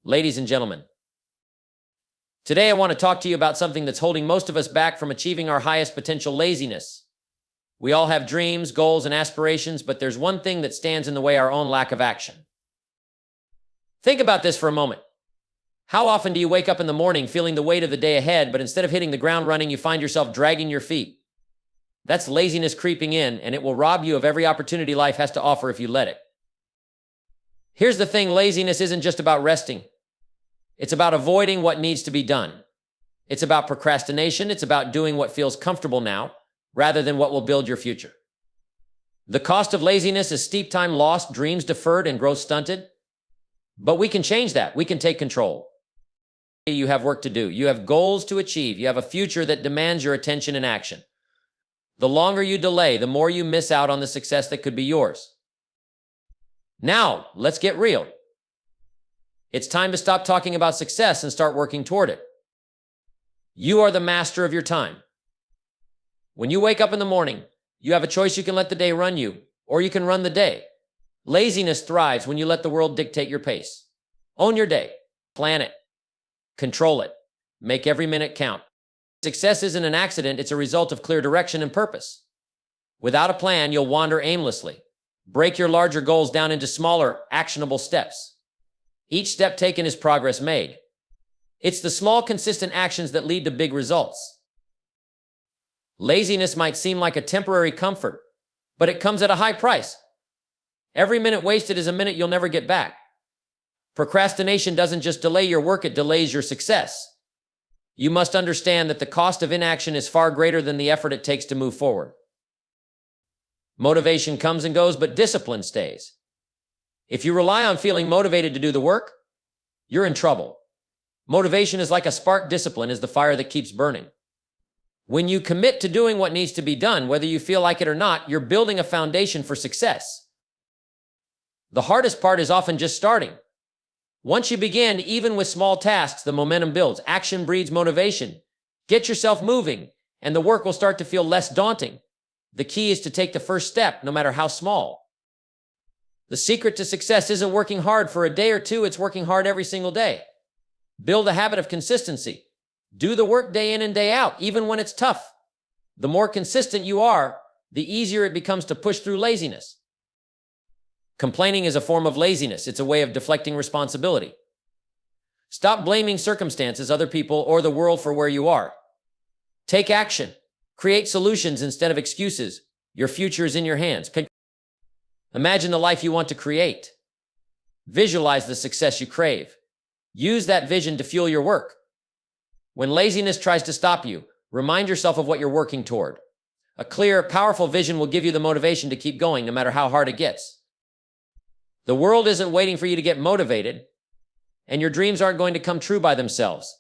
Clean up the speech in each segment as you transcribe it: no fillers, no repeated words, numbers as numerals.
Ladies and gentlemen, today I want to talk to you about something that's holding most of us back from achieving our highest potential: laziness. We all have dreams, goals, and aspirations, but there's one thing that stands in the way: our own lack of action. Think about this for a moment. How often do you wake up in the morning feeling the weight of the day ahead, but instead of hitting the ground running, you find yourself dragging your feet? That's laziness creeping in, and it will rob you of every opportunity life has to offer if you let it. Here's the thing: laziness isn't just about resting. It's about avoiding what needs to be done. It's about procrastination. It's about doing what feels comfortable now, rather than what will build your future. The cost of laziness is steep: time lost, dreams deferred, and growth stunted. But we can change that. We can take control. You have work to do. You have goals to achieve. You have a future that demands your attention and action. The longer you delay, the more you miss out on the success that could be yours. Now, let's get real. It's time to stop talking about success and start working toward it. You are the master of your time. When you wake up in the morning, you have a choice. You can let the day run you, or you can run the day. Laziness thrives when you let the world dictate your pace. Own your day. Plan it. Control it. Make every minute count. Success isn't an accident. It's a result of clear direction and purpose. Without a plan, you'll wander aimlessly. Break your larger goals down into smaller, actionable steps. Each step taken is progress made. It's the small, consistent actions that lead to big results. Laziness might seem like a temporary comfort, but it comes at a high price. Every minute wasted is a minute you'll never get back. Procrastination doesn't just delay your work, it delays your success. You must understand that the cost of inaction is far greater than the effort it takes to move forward. Motivation comes and goes, but discipline stays. If you rely on feeling motivated to do the work, you're in trouble. Motivation is like a spark. Discipline is the fire that keeps burning. When you commit to doing what needs to be done, whether you feel like it or not, you're building a foundation for success. The hardest part is often just starting. Once you begin, even with small tasks, the momentum builds. Action breeds motivation. Get yourself moving, and the work will start to feel less daunting. The key is to take the first step, no matter how small. The secret to success isn't working hard for a day or two, it's working hard every single day. Build a habit of consistency. Do the work day in and day out, even when it's tough. The more consistent you are, the easier it becomes to push through laziness. Complaining is a form of laziness. It's a way of deflecting responsibility. Stop blaming circumstances, other people, or the world for where you are. Take action. Create solutions instead of excuses. Your future is in your hands. Imagine the life you want to create. Visualize the success you crave. Use that vision to fuel your work. When laziness tries to stop you, remind yourself of what you're working toward. A clear, powerful vision will give you the motivation to keep going no matter how hard it gets. The world isn't waiting for you to get motivated, and your dreams aren't going to come true by themselves.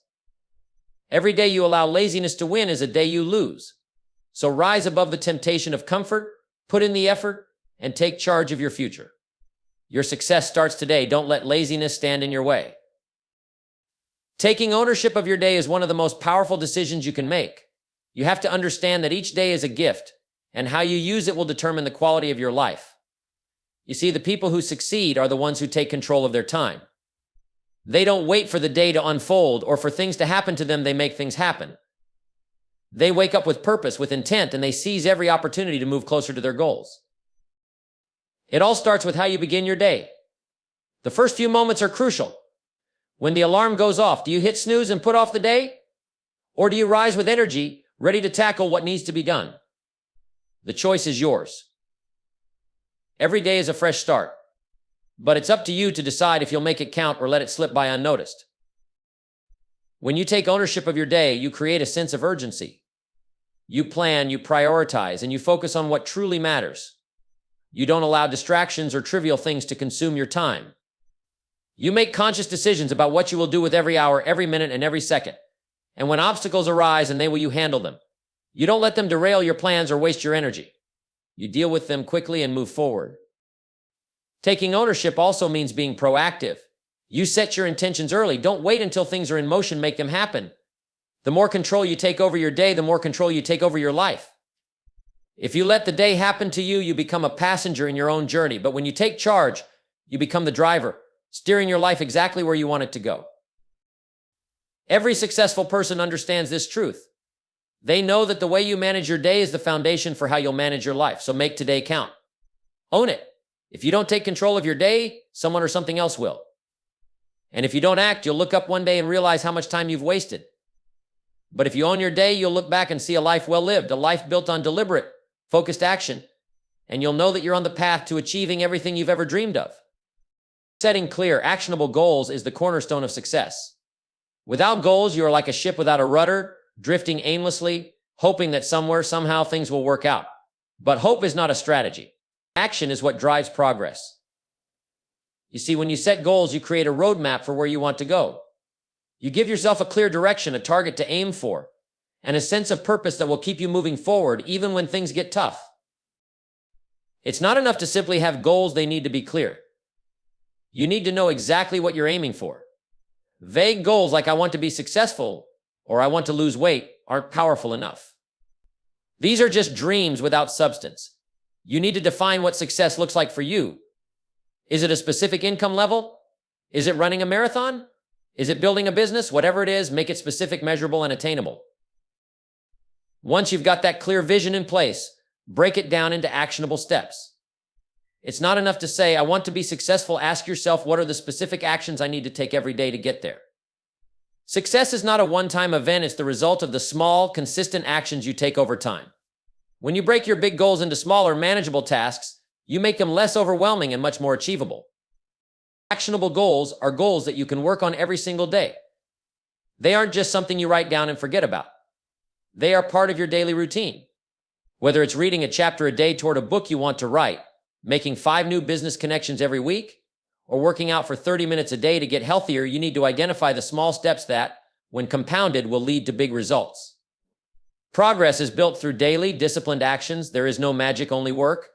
Every day you allow laziness to win is a day you lose. So rise above the temptation of comfort, put in the effort, and take charge of your future. Your success starts today. Don't let laziness stand in your way. Taking ownership of your day is one of the most powerful decisions you can make. You have to understand that each day is a gift, and how you use it will determine the quality of your life. You see, the people who succeed are the ones who take control of their time. They don't wait for the day to unfold or for things to happen to them. They make things happen. They wake up with purpose, with intent, and they seize every opportunity to move closer to their goals. It all starts with how you begin your day. The first few moments are crucial. When the alarm goes off, do you hit snooze and put off the day? Or do you rise with energy, ready to tackle what needs to be done? The choice is yours. Every day is a fresh start, but it's up to you to decide if you'll make it count or let it slip by unnoticed. When you take ownership of your day, you create a sense of urgency. You plan, you prioritize, and you focus on what truly matters. You don't allow distractions or trivial things to consume your time. You make conscious decisions about what you will do with every hour, every minute, and every second. And when obstacles arise, you handle them. You don't let them derail your plans or waste your energy. You deal with them quickly and move forward. Taking ownership also means being proactive. You set your intentions early. Don't wait until things are in motion. Make them happen. The more control you take over your day, the more control you take over your life. If you let the day happen to you, you become a passenger in your own journey. But when you take charge, you become the driver. steering your life exactly where you want it to go. Every successful person understands this truth. They know that the way you manage your day is the foundation for how you'll manage your life, so make today count. Own it. If you don't take control of your day, someone or something else will. And if you don't act, you'll look up one day and realize how much time you've wasted. But if you own your day, you'll look back and see a life well lived, a life built on deliberate, focused action, and you'll know that you're on the path to achieving everything you've ever dreamed of. Setting clear, actionable goals is the cornerstone of success. Without goals, you are like a ship without a rudder, drifting aimlessly, hoping that somewhere, somehow things will work out. But hope is not a strategy. Action is what drives progress. You see, when you set goals, you create a roadmap for where you want to go. You give yourself a clear direction, a target to aim for, and a sense of purpose that will keep you moving forward even when things get tough. It's not enough to simply have goals, they need to be clear. You need to know exactly what you're aiming for. Vague goals like I want to be successful or I want to lose weight aren't powerful enough. These are just dreams without substance. You need to define what success looks like for you. Is it a specific income level? Is it running a marathon? Is it building a business? Whatever it is, make it specific, measurable, and attainable. Once you've got that clear vision in place, break it down into actionable steps. It's not enough to say, I want to be successful. Ask yourself, what are the specific actions I need to take every day to get there? Success is not a one-time event. It's the result of the small, consistent actions you take over time. When you break your big goals into smaller, manageable tasks, you make them less overwhelming and much more achievable. Actionable goals are goals that you can work on every single day. They aren't just something you write down and forget about. They are part of your daily routine. Whether it's reading a chapter a day toward a book you want to write, making 5 new business connections every week, or working out for 30 minutes a day to get healthier, you need to identify the small steps that, when compounded, will lead to big results. Progress is built through daily, disciplined actions. There is no magic, only work.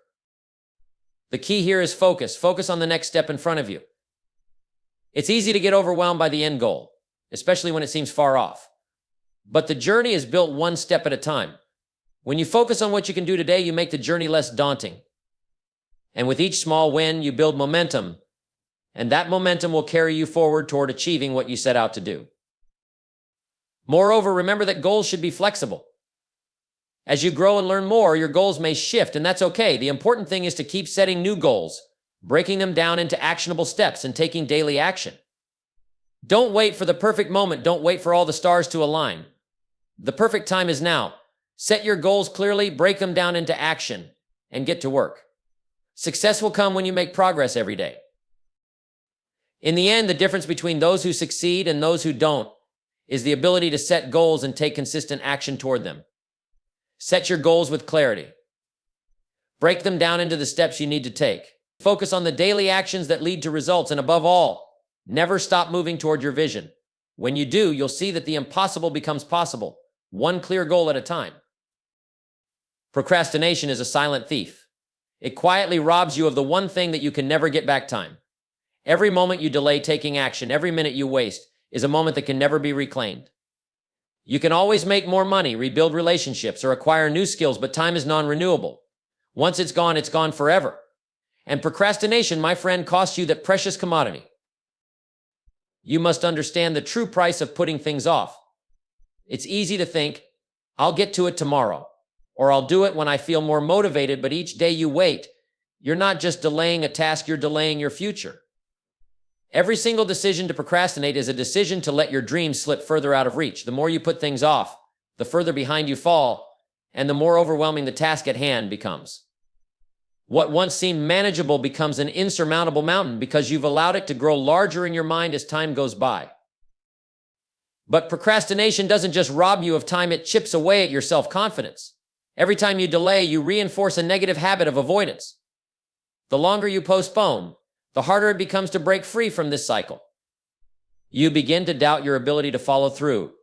The key here is focus. Focus on the next step in front of you. It's easy to get overwhelmed by the end goal, especially when it seems far off. But the journey is built one step at a time. When you focus on what you can do today, you make the journey less daunting. And with each small win, you build momentum, and that momentum will carry you forward toward achieving what you set out to do. Moreover, remember that goals should be flexible. As you grow and learn more, your goals may shift, and that's okay. The important thing is to keep setting new goals, breaking them down into actionable steps, and taking daily action. Don't wait for the perfect moment. Don't wait for all the stars to align. The perfect time is now. Set your goals clearly, break them down into action, and get to work. Success will come when you make progress every day. In the end, the difference between those who succeed and those who don't is the ability to set goals and take consistent action toward them. Set your goals with clarity. Break them down into the steps you need to take. Focus on the daily actions that lead to results, and above all, never stop moving toward your vision. When you do, you'll see that the impossible becomes possible, one clear goal at a time. Procrastination is a silent thief. It quietly robs you of the one thing that you can never get back: time. Every moment you delay taking action, every minute you waste, is a moment that can never be reclaimed. You can always make more money, rebuild relationships, or acquire new skills, but time is non-renewable. Once it's gone forever. And procrastination, my friend, costs you that precious commodity. You must understand the true price of putting things off. It's easy to think, I'll get to it tomorrow, or I'll do it when I feel more motivated, but each day you wait, you're not just delaying a task, you're delaying your future. Every single decision to procrastinate is a decision to let your dreams slip further out of reach. The more you put things off, the further behind you fall, and the more overwhelming the task at hand becomes. What once seemed manageable becomes an insurmountable mountain because you've allowed it to grow larger in your mind as time goes by. But procrastination doesn't just rob you of time, it chips away at your self-confidence. Every time you delay, you reinforce a negative habit of avoidance. The longer you postpone, the harder it becomes to break free from this cycle. You begin to doubt your ability to follow through,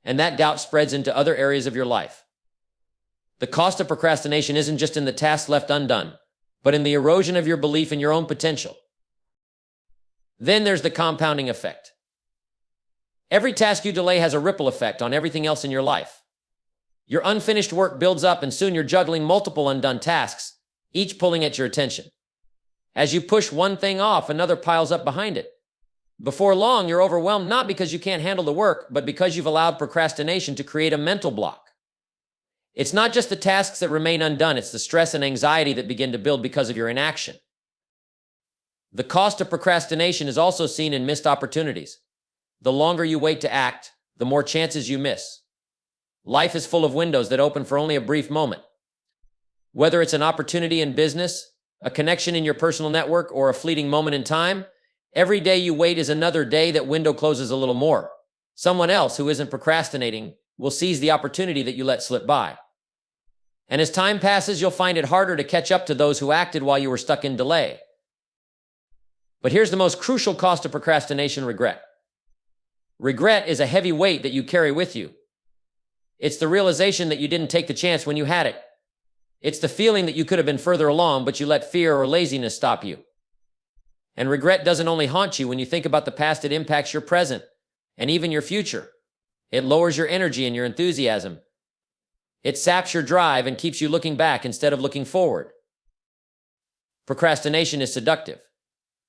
and that doubt spreads into other areas of your life. The cost of procrastination isn't just in the tasks left undone, but in the erosion of your belief in your own potential. Then there's the compounding effect. Every task you delay has a ripple effect on everything else in your life. Your unfinished work builds up, and soon you're juggling multiple undone tasks, each pulling at your attention. As you push one thing off, another piles up behind it. Before long, you're overwhelmed not because you can't handle the work, but because you've allowed procrastination to create a mental block. It's not just the tasks that remain undone, it's the stress and anxiety that begin to build because of your inaction. The cost of procrastination is also seen in missed opportunities. The longer you wait to act, the more chances you miss. Life is full of windows that open for only a brief moment. Whether it's an opportunity in business, a connection in your personal network, or a fleeting moment in time, every day you wait is another day that window closes a little more. Someone else who isn't procrastinating will seize the opportunity that you let slip by. And as time passes, you'll find it harder to catch up to those who acted while you were stuck in delay. But here's the most crucial cost of procrastination: regret. Regret is a heavy weight that you carry with you. It's the realization that you didn't take the chance when you had it. It's the feeling that you could have been further along, but you let fear or laziness stop you. And regret doesn't only haunt you when you think about the past, it impacts your present and even your future. It lowers your energy and your enthusiasm. It saps your drive and keeps you looking back instead of looking forward. Procrastination is seductive.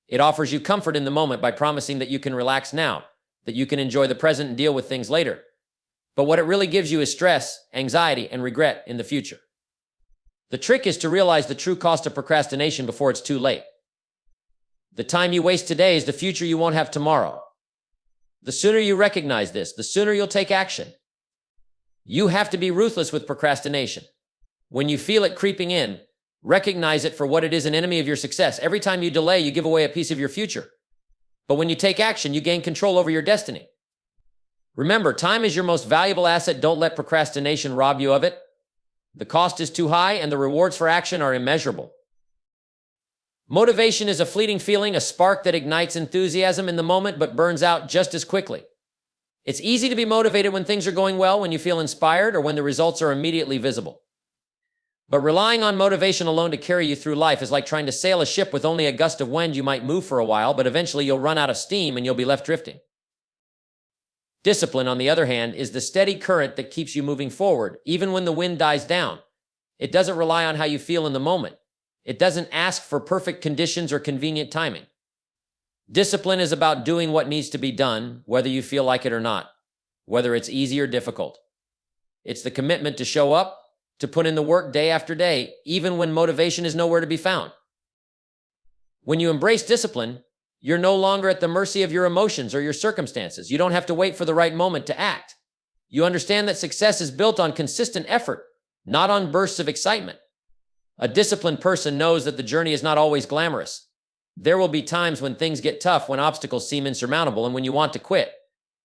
It offers you comfort in the moment by promising that you can relax now, that you can enjoy the present and deal with things later. But what it really gives you is stress, anxiety, and regret in the future. The trick is to realize the true cost of procrastination before it's too late. The time you waste today is the future you won't have tomorrow. The sooner you recognize this, the sooner you'll take action. You have to be ruthless with procrastination. When you feel it creeping in, recognize it for what it is: an enemy of your success. Every time you delay, you give away a piece of your future. But when you take action, you gain control over your destiny. Remember, time is your most valuable asset. Don't let procrastination rob you of it. The cost is too high, and the rewards for action are immeasurable. Motivation is a fleeting feeling, a spark that ignites enthusiasm in the moment but burns out just as quickly. It's easy to be motivated when things are going well, when you feel inspired, or when the results are immediately visible. But relying on motivation alone to carry you through life is like trying to sail a ship with only a gust of wind. You might move for a while, but eventually you'll run out of steam and you'll be left drifting. Discipline, on the other hand, is the steady current that keeps you moving forward, even when the wind dies down. It doesn't rely on how you feel in the moment. It doesn't ask for perfect conditions or convenient timing. Discipline is about doing what needs to be done, whether you feel like it or not, whether it's easy or difficult. It's the commitment to show up, to put in the work day after day, even when motivation is nowhere to be found. When you embrace discipline, you're no longer at the mercy of your emotions or your circumstances. You don't have to wait for the right moment to act. You understand that success is built on consistent effort, not on bursts of excitement. A disciplined person knows that the journey is not always glamorous. There will be times when things get tough, when obstacles seem insurmountable, and when you want to quit.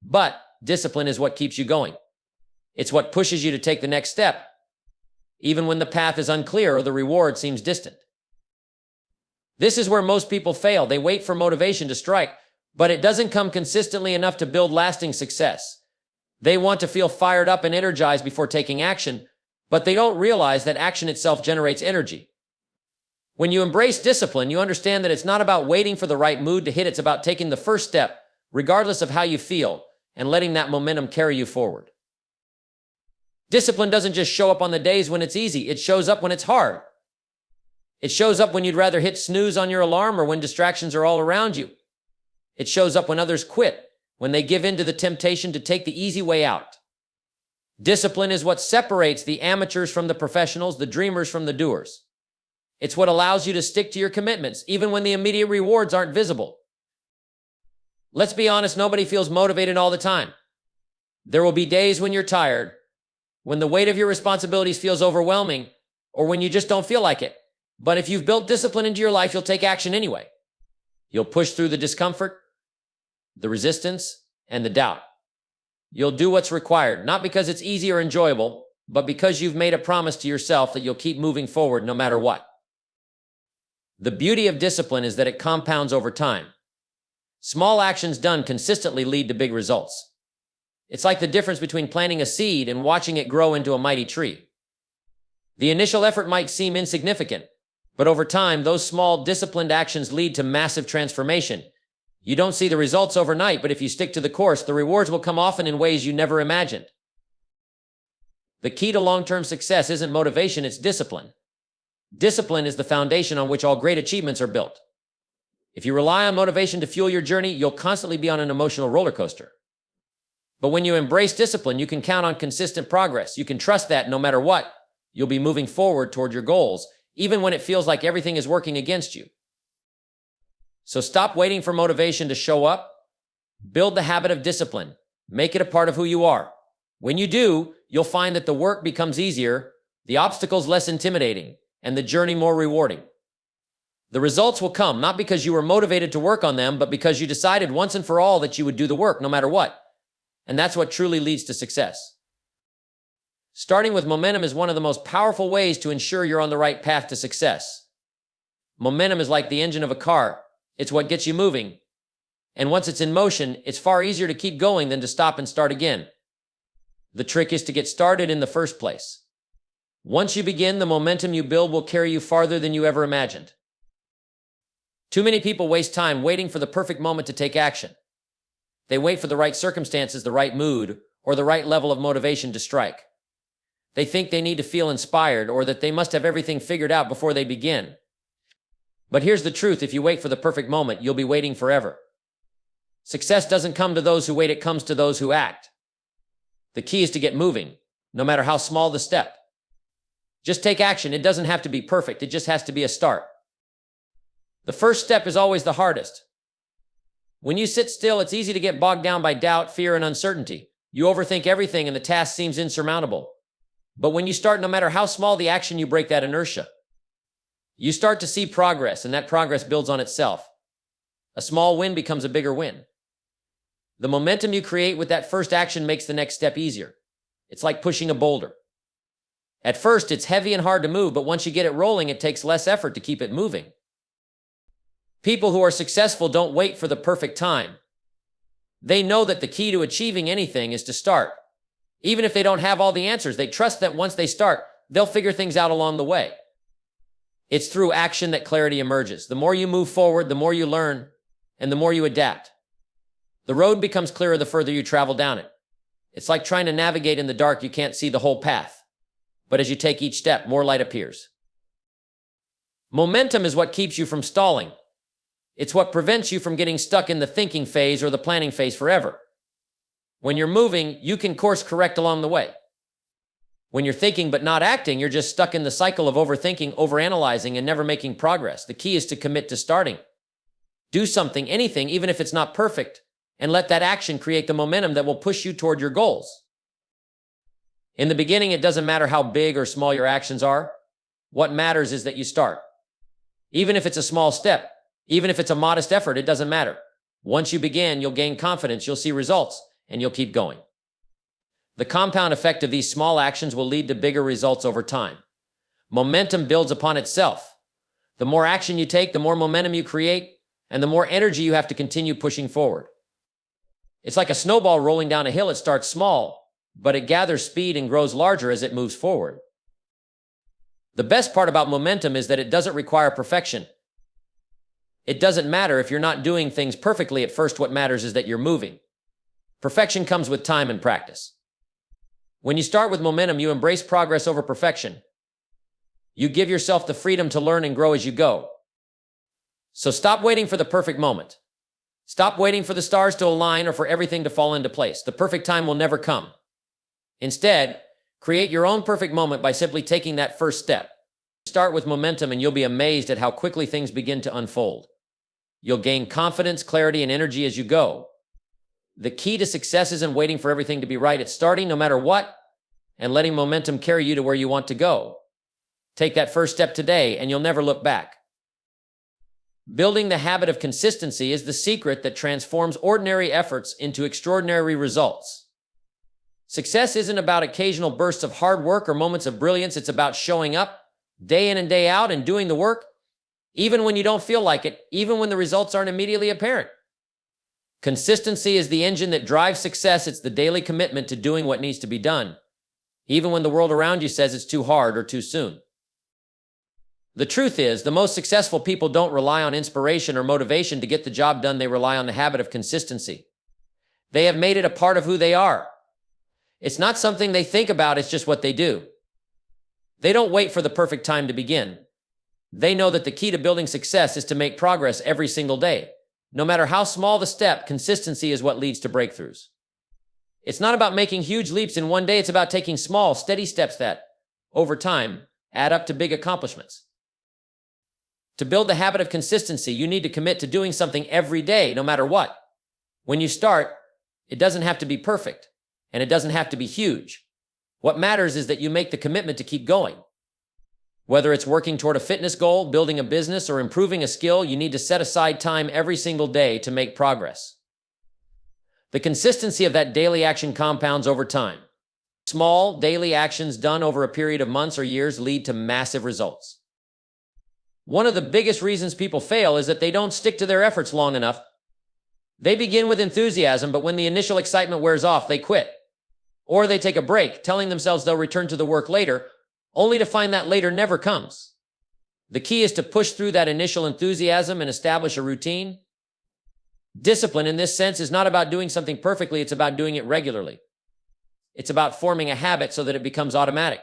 But discipline is what keeps you going. It's what pushes you to take the next step, even when the path is unclear or the reward seems distant. This is where most people fail. They wait for motivation to strike, but it doesn't come consistently enough to build lasting success. They want to feel fired up and energized before taking action, but they don't realize that action itself generates energy. When you embrace discipline, you understand that it's not about waiting for the right mood to hit. It's about taking the first step, regardless of how you feel, and letting that momentum carry you forward. Discipline doesn't just show up on the days when it's easy. It shows up when it's hard. It shows up when you'd rather hit snooze on your alarm or when distractions are all around you. It shows up when others quit, when they give in to the temptation to take the easy way out. Discipline is what separates the amateurs from the professionals, the dreamers from the doers. It's what allows you to stick to your commitments, even when the immediate rewards aren't visible. Let's be honest, nobody feels motivated all the time. There will be days when you're tired, when the weight of your responsibilities feels overwhelming, or when you just don't feel like it. But if you've built discipline into your life, you'll take action anyway. You'll push through the discomfort, the resistance, and the doubt. You'll do what's required, not because it's easy or enjoyable, but because you've made a promise to yourself that you'll keep moving forward no matter what. The beauty of discipline is that it compounds over time. Small actions done consistently lead to big results. It's like the difference between planting a seed and watching it grow into a mighty tree. The initial effort might seem insignificant, but over time, those small, disciplined actions lead to massive transformation. You don't see the results overnight, but if you stick to the course, the rewards will come often in ways you never imagined. The key to long-term success isn't motivation, it's discipline. Discipline is the foundation on which all great achievements are built. If you rely on motivation to fuel your journey, you'll constantly be on an emotional roller coaster. But when you embrace discipline, you can count on consistent progress. You can trust that no matter what, you'll be moving forward toward your goals, even when it feels like everything is working against you. So stop waiting for motivation to show up. Build the habit of discipline. Make it a part of who you are. When you do, you'll find that the work becomes easier, the obstacles less intimidating, and the journey more rewarding. The results will come not because you were motivated to work on them, but because you decided once and for all that you would do the work no matter what. And that's what truly leads to success. Starting with momentum is one of the most powerful ways to ensure you're on the right path to success. Momentum is like the engine of a car. It's what gets you moving. And once it's in motion, it's far easier to keep going than to stop and start again. The trick is to get started in the first place. Once you begin, the momentum you build will carry you farther than you ever imagined. Too many people waste time waiting for the perfect moment to take action. They wait for the right circumstances, the right mood, or the right level of motivation to strike. They think they need to feel inspired or that they must have everything figured out before they begin. But here's the truth: if you wait for the perfect moment, you'll be waiting forever. Success doesn't come to those who wait, it comes to those who act. The key is to get moving, no matter how small the step. Just take action. It doesn't have to be perfect. It just has to be a start. The first step is always the hardest. When you sit still, it's easy to get bogged down by doubt, fear, and uncertainty. You overthink everything and the task seems insurmountable. But when you start, no matter how small the action, you break that inertia. You start to see progress, and that progress builds on itself. A small win becomes a bigger win. The momentum you create with that first action makes the next step easier. It's like pushing a boulder. At first, it's heavy and hard to move, but once you get it rolling, it takes less effort to keep it moving. People who are successful don't wait for the perfect time. They know that the key to achieving anything is to start. Even if they don't have all the answers, they trust that once they start, they'll figure things out along the way. It's through action that clarity emerges. The more you move forward, the more you learn, and the more you adapt. The road becomes clearer the further you travel down it. It's like trying to navigate in the dark. You can't see the whole path. But as you take each step, more light appears. Momentum is what keeps you from stalling. It's what prevents you from getting stuck in the thinking phase or the planning phase forever. When you're moving, you can course correct along the way. When you're thinking but not acting, you're just stuck in the cycle of overthinking, overanalyzing, and never making progress. The key is to commit to starting. Do something, anything, even if it's not perfect, and let that action create the momentum that will push you toward your goals. In the beginning, it doesn't matter how big or small your actions are. What matters is that you start. Even if it's a small step, even if it's a modest effort, it doesn't matter. Once you begin, you'll gain confidence, you'll see results, and you'll keep going. The compound effect of these small actions will lead to bigger results over time. Momentum builds upon itself. The more action you take, the more momentum you create, and the more energy you have to continue pushing forward. It's like a snowball rolling down a hill. It starts small, but it gathers speed and grows larger as it moves forward. The best part about momentum is that it doesn't require perfection. It doesn't matter if you're not doing things perfectly at first. What matters is that you're moving. Perfection comes with time and practice. When you start with momentum, you embrace progress over perfection. You give yourself the freedom to learn and grow as you go. So stop waiting for the perfect moment. Stop waiting for the stars to align or for everything to fall into place. The perfect time will never come. Instead, create your own perfect moment by simply taking that first step. Start with momentum and you'll be amazed at how quickly things begin to unfold. You'll gain confidence, clarity, and energy as you go. The key to success isn't waiting for everything to be right. It's starting no matter what and letting momentum carry you to where you want to go. Take that first step today and you'll never look back. Building the habit of consistency is the secret that transforms ordinary efforts into extraordinary results. Success isn't about occasional bursts of hard work or moments of brilliance. It's about showing up day in and day out and doing the work, even when you don't feel like it, even when the results aren't immediately apparent. Consistency is the engine that drives success. It's the daily commitment to doing what needs to be done, even when the world around you says it's too hard or too soon. The truth is, the most successful people don't rely on inspiration or motivation to get the job done. They rely on the habit of consistency. They have made it a part of who they are. It's not something they think about, it's just what they do. They don't wait for the perfect time to begin. They know that the key to building success is to make progress every single day. No matter how small the step, consistency is what leads to breakthroughs. It's not about making huge leaps in one day, it's about taking small, steady steps that, over time, add up to big accomplishments. To build the habit of consistency, you need to commit to doing something every day, no matter what. When you start, it doesn't have to be perfect, and it doesn't have to be huge. What matters is that you make the commitment to keep going. Whether it's working toward a fitness goal, building a business, or improving a skill, you need to set aside time every single day to make progress. The consistency of that daily action compounds over time. Small, daily actions done over a period of months or years lead to massive results. One of the biggest reasons people fail is that they don't stick to their efforts long enough. They begin with enthusiasm, but when the initial excitement wears off, they quit. Or they take a break, telling themselves they'll return to the work later, only to find that later never comes. The key is to push through that initial enthusiasm and establish a routine. Discipline in this sense is not about doing something perfectly, it's about doing it regularly. It's about forming a habit so that it becomes automatic.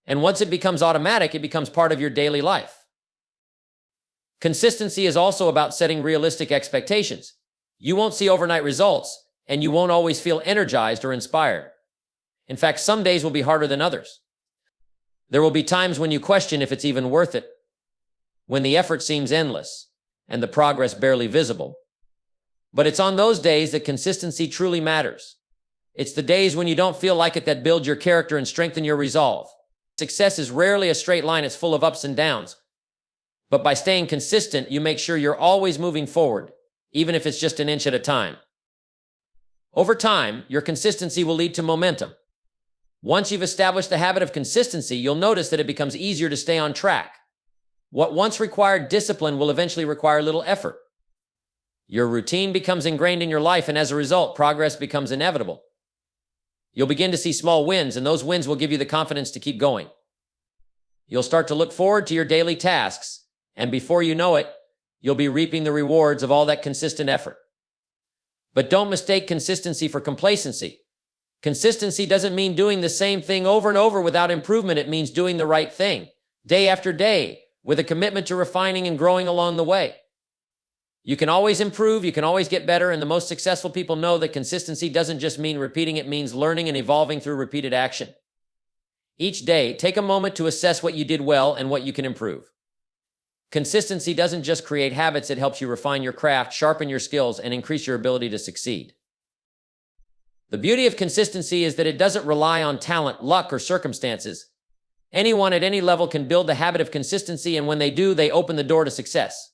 And once it becomes automatic, it becomes part of your daily life. Consistency is also about setting realistic expectations. You won't see overnight results, and you won't always feel energized or inspired. In fact, some days will be harder than others. There will be times when you question if it's even worth it, when the effort seems endless and the progress barely visible. But it's on those days that consistency truly matters. It's the days when you don't feel like it that build your character and strengthen your resolve. Success is rarely a straight line, it's full of ups and downs. But by staying consistent, you make sure you're always moving forward, even if it's just an inch at a time. Over time, your consistency will lead to momentum. Once you've established the habit of consistency, you'll notice that it becomes easier to stay on track. What once required discipline will eventually require little effort. Your routine becomes ingrained in your life, and as a result, progress becomes inevitable. You'll begin to see small wins, and those wins will give you the confidence to keep going. You'll start to look forward to your daily tasks, and before you know it, you'll be reaping the rewards of all that consistent effort. But don't mistake consistency for complacency. Consistency doesn't mean doing the same thing over and over without improvement. It means doing the right thing, day after day, with a commitment to refining and growing along the way. You can always improve, you can always get better, and the most successful people know that consistency doesn't just mean repeating, it means learning and evolving through repeated action. Each day, take a moment to assess what you did well and what you can improve. Consistency doesn't just create habits, it helps you refine your craft, sharpen your skills, and increase your ability to succeed. The beauty of consistency is that it doesn't rely on talent, luck, or circumstances. Anyone at any level can build the habit of consistency, and when they do, they open the door to success.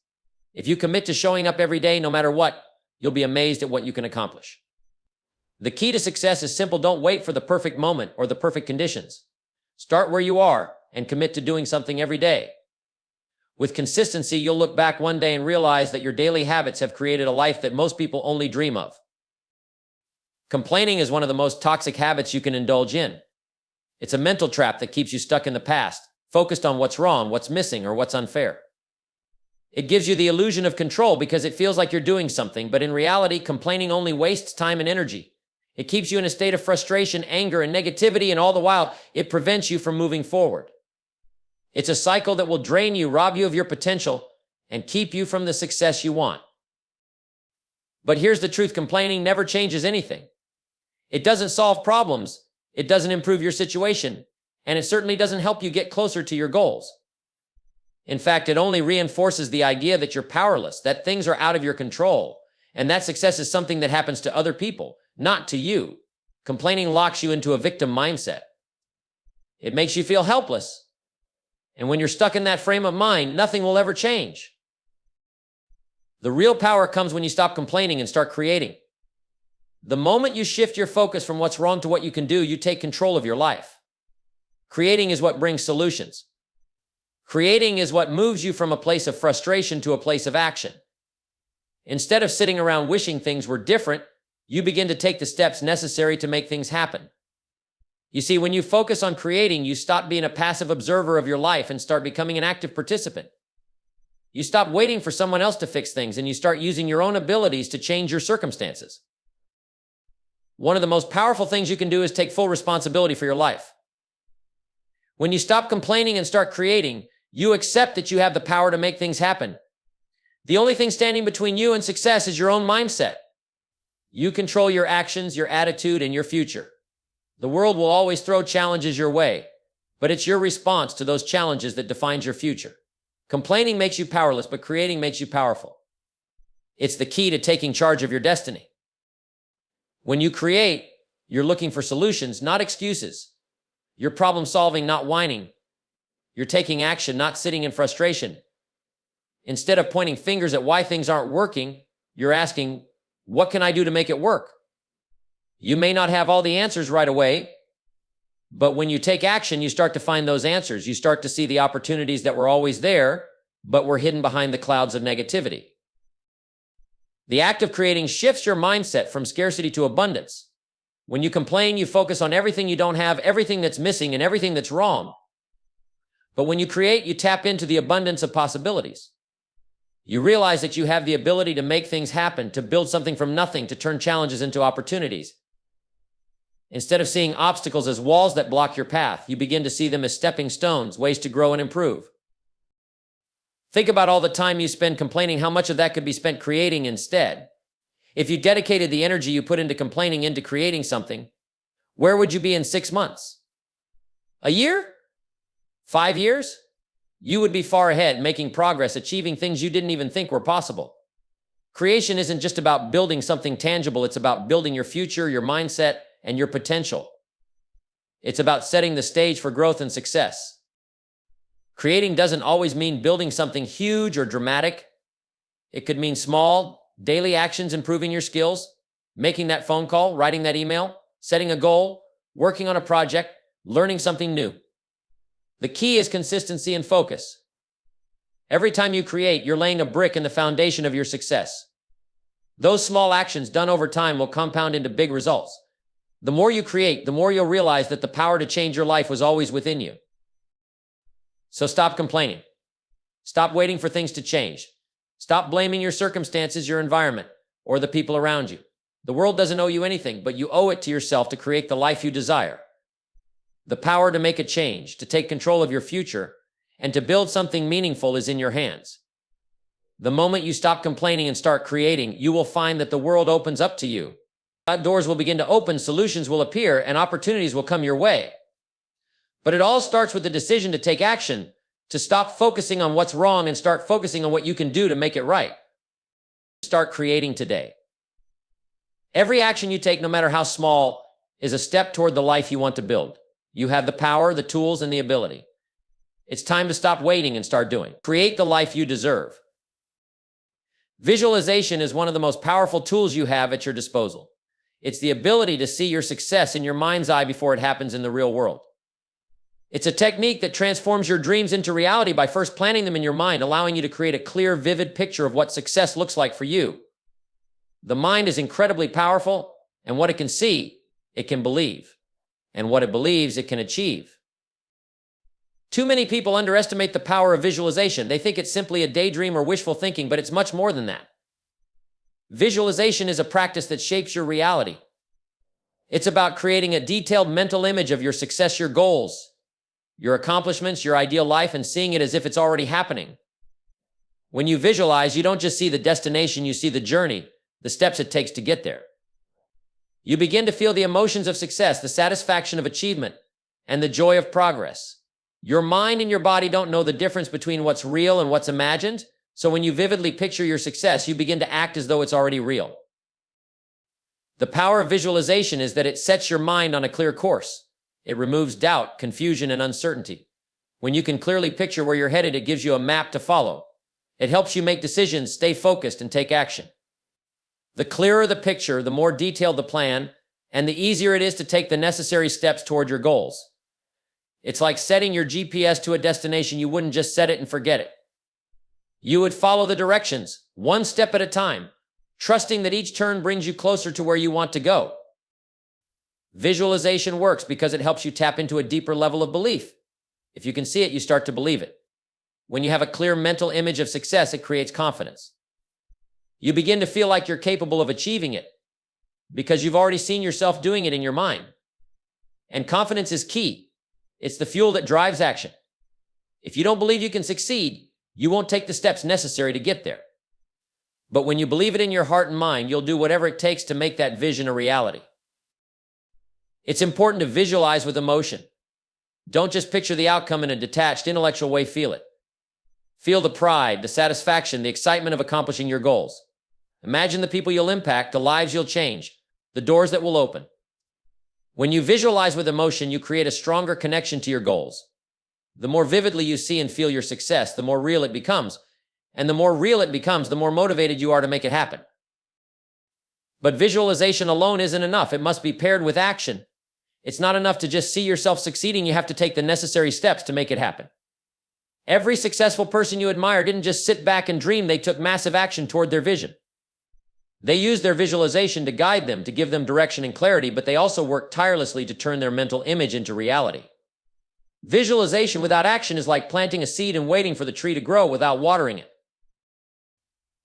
If you commit to showing up every day, no matter what, you'll be amazed at what you can accomplish. The key to success is simple. Don't wait for the perfect moment or the perfect conditions. Start where you are and commit to doing something every day. With consistency, you'll look back one day and realize that your daily habits have created a life that most people only dream of. Complaining is one of the most toxic habits you can indulge in. It's a mental trap that keeps you stuck in the past, focused on what's wrong, what's missing, or what's unfair. It gives you the illusion of control because it feels like you're doing something, but in reality, complaining only wastes time and energy. It keeps you in a state of frustration, anger, and negativity, and all the while, it prevents you from moving forward. It's a cycle that will drain you, rob you of your potential, and keep you from the success you want. But here's the truth, complaining never changes anything. It doesn't solve problems, it doesn't improve your situation, and it certainly doesn't help you get closer to your goals. In fact, it only reinforces the idea that you're powerless, that things are out of your control, and that success is something that happens to other people, not to you. Complaining locks you into a victim mindset. It makes you feel helpless. And when you're stuck in that frame of mind, nothing will ever change. The real power comes when you stop complaining and start creating. The moment you shift your focus from what's wrong to what you can do, you take control of your life. Creating is what brings solutions. Creating is what moves you from a place of frustration to a place of action. Instead of sitting around wishing things were different, you begin to take the steps necessary to make things happen. You see, when you focus on creating, you stop being a passive observer of your life and start becoming an active participant. You stop waiting for someone else to fix things and you start using your own abilities to change your circumstances. One of the most powerful things you can do is take full responsibility for your life. When you stop complaining and start creating, You accept that you have the power to make things happen. The only thing standing between you and success is your own mindset. You control your actions, your attitude, and your future. The world will always throw challenges your way, but it's your response to those challenges that defines your future. Complaining makes you powerless, but creating makes you powerful. It's the key to taking charge of your destiny. When you create, you're looking for solutions, not excuses. You're problem solving, not whining. You're taking action, not sitting in frustration. Instead of pointing fingers at why things aren't working, you're asking, what can I do to make it work? You may not have all the answers right away, but when you take action, you start to find those answers. You start to see the opportunities that were always there, but were hidden behind the clouds of negativity. The act of creating shifts your mindset from scarcity to abundance. When you complain, you focus on everything you don't have, everything that's missing, and everything that's wrong. But when you create, you tap into the abundance of possibilities. You realize that you have the ability to make things happen, to build something from nothing, to turn challenges into opportunities. Instead of seeing obstacles as walls that block your path, you begin to see them as stepping stones, ways to grow and improve. Think about all the time you spend complaining, how much of that could be spent creating instead. If you dedicated the energy you put into complaining into creating something, where would you be in 6 months? A year? 5 years? You would be far ahead, making progress, achieving things you didn't even think were possible. Creation isn't just about building something tangible, it's about building your future, your mindset, and your potential. It's about setting the stage for growth and success. Creating doesn't always mean building something huge or dramatic. It could mean small, daily actions, improving your skills, making that phone call, writing that email, setting a goal, working on a project, learning something new. The key is consistency and focus. Every time you create, you're laying a brick in the foundation of your success. Those small actions done over time will compound into big results. The more you create, the more you'll realize that the power to change your life was always within you. So stop complaining. Stop waiting for things to change. Stop blaming your circumstances, your environment, or the people around you. The world doesn't owe you anything, but you owe it to yourself to create the life you desire. The power to make a change, to take control of your future, and to build something meaningful is in your hands. The moment you stop complaining and start creating, you will find that the world opens up to you. Doors will begin to open, solutions will appear, and opportunities will come your way. But it all starts with the decision to take action, to stop focusing on what's wrong and start focusing on what you can do to make it right. Start creating today. Every action you take, no matter how small, is a step toward the life you want to build. You have the power, the tools, and the ability. It's time to stop waiting and start doing. Create the life you deserve. Visualization is one of the most powerful tools you have at your disposal. It's the ability to see your success in your mind's eye before it happens in the real world. It's a technique that transforms your dreams into reality by first planting them in your mind, allowing you to create a clear, vivid picture of what success looks like for you. The mind is incredibly powerful, and what it can see, it can believe. And what it believes, it can achieve. Too many people underestimate the power of visualization. They think it's simply a daydream or wishful thinking, but it's much more than that. Visualization is a practice that shapes your reality. It's about creating a detailed mental image of your success, your goals, your accomplishments, your ideal life, and seeing it as if it's already happening. When you visualize, you don't just see the destination, you see the journey, the steps it takes to get there. You begin to feel the emotions of success, the satisfaction of achievement, and the joy of progress. Your mind and your body don't know the difference between what's real and what's imagined, so when you vividly picture your success, you begin to act as though it's already real. The power of visualization is that it sets your mind on a clear course. It removes doubt, confusion, and uncertainty. When you can clearly picture where you're headed, it gives you a map to follow. It helps you make decisions, stay focused, and take action. The clearer the picture, the more detailed the plan, and the easier it is to take the necessary steps toward your goals. It's like setting your GPS to a destination. You wouldn't just set it and forget it. You would follow the directions, one step at a time, trusting that each turn brings you closer to where you want to go. Visualization works because it helps you tap into a deeper level of belief. If you can see it, you start to believe it. When you have a clear mental image of success, it creates confidence. You begin to feel like you're capable of achieving it because you've already seen yourself doing it in your mind. And confidence is key. It's the fuel that drives action. If you don't believe you can succeed, you won't take the steps necessary to get there. But when you believe it in your heart and mind, you'll do whatever it takes to make that vision a reality. It's important to visualize with emotion. Don't just picture the outcome in a detached, intellectual way, feel it. Feel the pride, the satisfaction, the excitement of accomplishing your goals. Imagine the people you'll impact, the lives you'll change, the doors that will open. When you visualize with emotion, you create a stronger connection to your goals. The more vividly you see and feel your success, the more real it becomes. And the more real it becomes, the more motivated you are to make it happen. But visualization alone isn't enough. It must be paired with action. It's not enough to just see yourself succeeding. You have to take the necessary steps to make it happen. Every successful person you admire didn't just sit back and dream. They took massive action toward their vision. They used their visualization to guide them, to give them direction and clarity, but they also worked tirelessly to turn their mental image into reality. Visualization without action is like planting a seed and waiting for the tree to grow without watering it.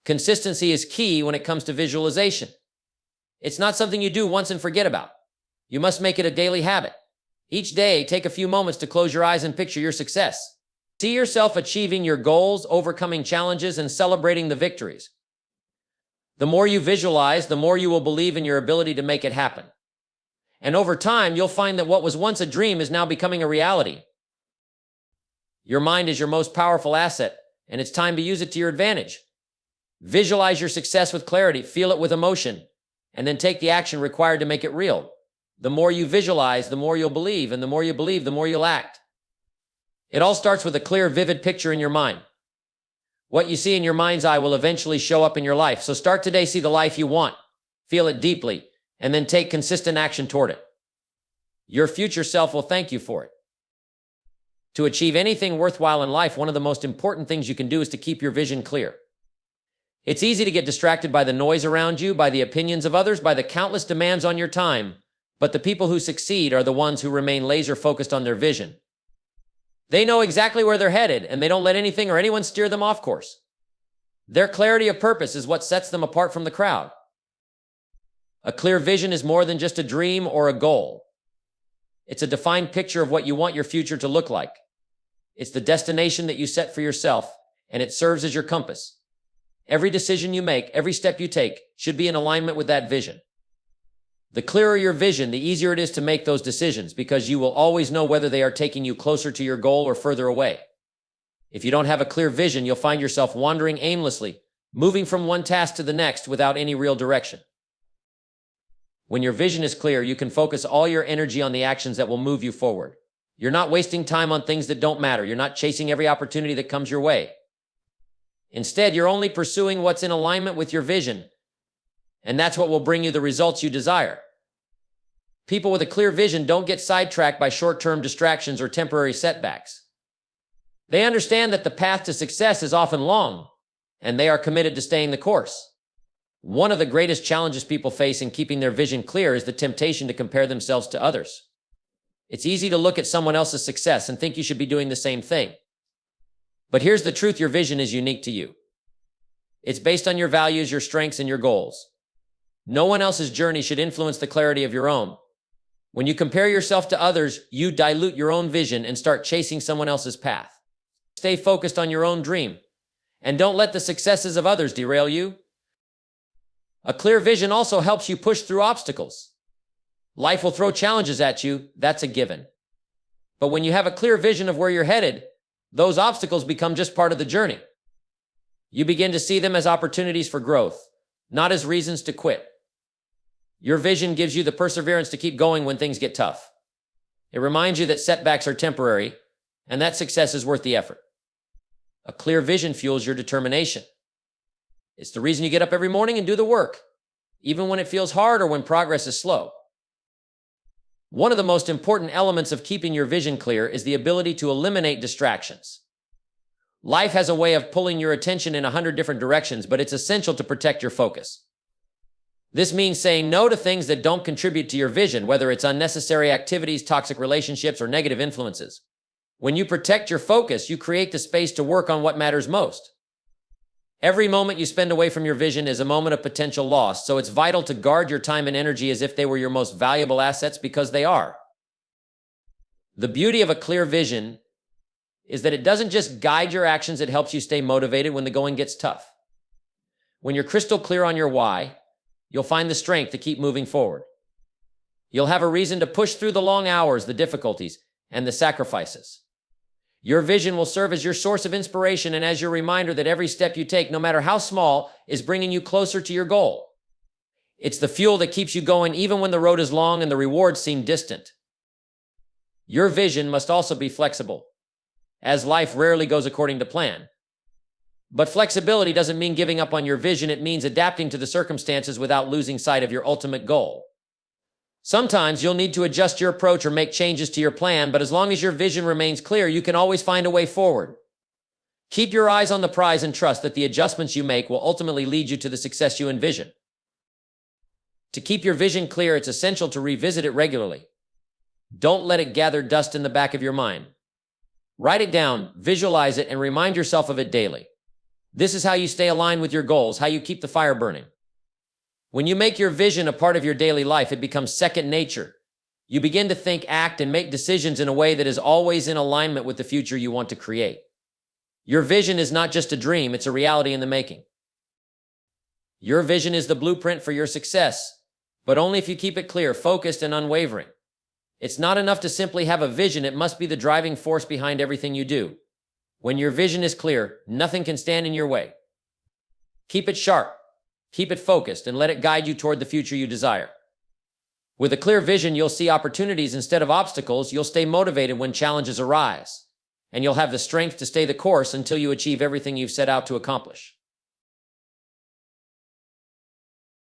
Consistency is key when it comes to visualization. It's not something you do once and forget about. You must make it a daily habit. Each day, take a few moments to close your eyes and picture your success. See yourself achieving your goals, overcoming challenges, and celebrating the victories. The more you visualize, the more you will believe in your ability to make it happen. And over time, you'll find that what was once a dream is now becoming a reality. Your mind is your most powerful asset, and it's time to use it to your advantage. Visualize your success with clarity, feel it with emotion, and then take the action required to make it real. The more you visualize, the more you'll believe, and the more you believe, the more you'll act. It all starts with a clear, vivid picture in your mind. What you see in your mind's eye will eventually show up in your life. So start today, see the life you want, feel it deeply, and then take consistent action toward it. Your future self will thank you for it. To achieve anything worthwhile in life, one of the most important things you can do is to keep your vision clear. It's easy to get distracted by the noise around you, by the opinions of others, by the countless demands on your time. But the people who succeed are the ones who remain laser focused on their vision. They know exactly where they're headed, and they don't let anything or anyone steer them off course. Their clarity of purpose is what sets them apart from the crowd. A clear vision is more than just a dream or a goal. It's a defined picture of what you want your future to look like. It's the destination that you set for yourself, and it serves as your compass. Every decision you make, every step you take, should be in alignment with that vision. The clearer your vision, the easier it is to make those decisions, because you will always know whether they are taking you closer to your goal or further away. If you don't have a clear vision, you'll find yourself wandering aimlessly, moving from one task to the next without any real direction. When your vision is clear, you can focus all your energy on the actions that will move you forward. You're not wasting time on things that don't matter. You're not chasing every opportunity that comes your way. Instead, you're only pursuing what's in alignment with your vision, and that's what will bring you the results you desire. People with a clear vision don't get sidetracked by short-term distractions or temporary setbacks. They understand that the path to success is often long, and they are committed to staying the course. One of the greatest challenges people face in keeping their vision clear is the temptation to compare themselves to others. It's easy to look at someone else's success and think you should be doing the same thing. But here's the truth: your vision is unique to you. It's based on your values, your strengths, and your goals. No one else's journey should influence the clarity of your own. When you compare yourself to others, you dilute your own vision and start chasing someone else's path. Stay focused on your own dream, and don't let the successes of others derail you. A clear vision also helps you push through obstacles. Life will throw challenges at you, that's a given. But when you have a clear vision of where you're headed, those obstacles become just part of the journey. You begin to see them as opportunities for growth, not as reasons to quit. Your vision gives you the perseverance to keep going when things get tough. It reminds you that setbacks are temporary, and that success is worth the effort. A clear vision fuels your determination. It's the reason you get up every morning and do the work, even when it feels hard or when progress is slow. One of the most important elements of keeping your vision clear is the ability to eliminate distractions. Life has a way of pulling your attention in 100 different directions, but it's essential to protect your focus. This means saying no to things that don't contribute to your vision, whether it's unnecessary activities, toxic relationships, or negative influences. When you protect your focus, you create the space to work on what matters most. Every moment you spend away from your vision is a moment of potential loss, so it's vital to guard your time and energy as if they were your most valuable assets, because they are. The beauty of a clear vision is that it doesn't just guide your actions, it helps you stay motivated when the going gets tough. When you're crystal clear on your why, you'll find the strength to keep moving forward. You'll have a reason to push through the long hours, the difficulties, and the sacrifices. Your vision will serve as your source of inspiration and as your reminder that every step you take, no matter how small, is bringing you closer to your goal. It's the fuel that keeps you going even when the road is long and the rewards seem distant. Your vision must also be flexible, as life rarely goes according to plan. But flexibility doesn't mean giving up on your vision. It means adapting to the circumstances without losing sight of your ultimate goal. Sometimes you'll need to adjust your approach or make changes to your plan, but as long as your vision remains clear, you can always find a way forward. Keep your eyes on the prize and trust that the adjustments you make will ultimately lead you to the success you envision. To keep your vision clear, it's essential to revisit it regularly. Don't let it gather dust in the back of your mind. Write it down, visualize it, and remind yourself of it daily. This is how you stay aligned with your goals, how you keep the fire burning. When you make your vision a part of your daily life, it becomes second nature. You begin to think, act, and make decisions in a way that is always in alignment with the future you want to create. Your vision is not just a dream, it's a reality in the making. Your vision is the blueprint for your success, but only if you keep it clear, focused, and unwavering. It's not enough to simply have a vision, it must be the driving force behind everything you do. When your vision is clear, nothing can stand in your way. Keep it sharp, keep it focused, and let it guide you toward the future you desire. With a clear vision, you'll see opportunities instead of obstacles, you'll stay motivated when challenges arise, and you'll have the strength to stay the course until you achieve everything you've set out to accomplish.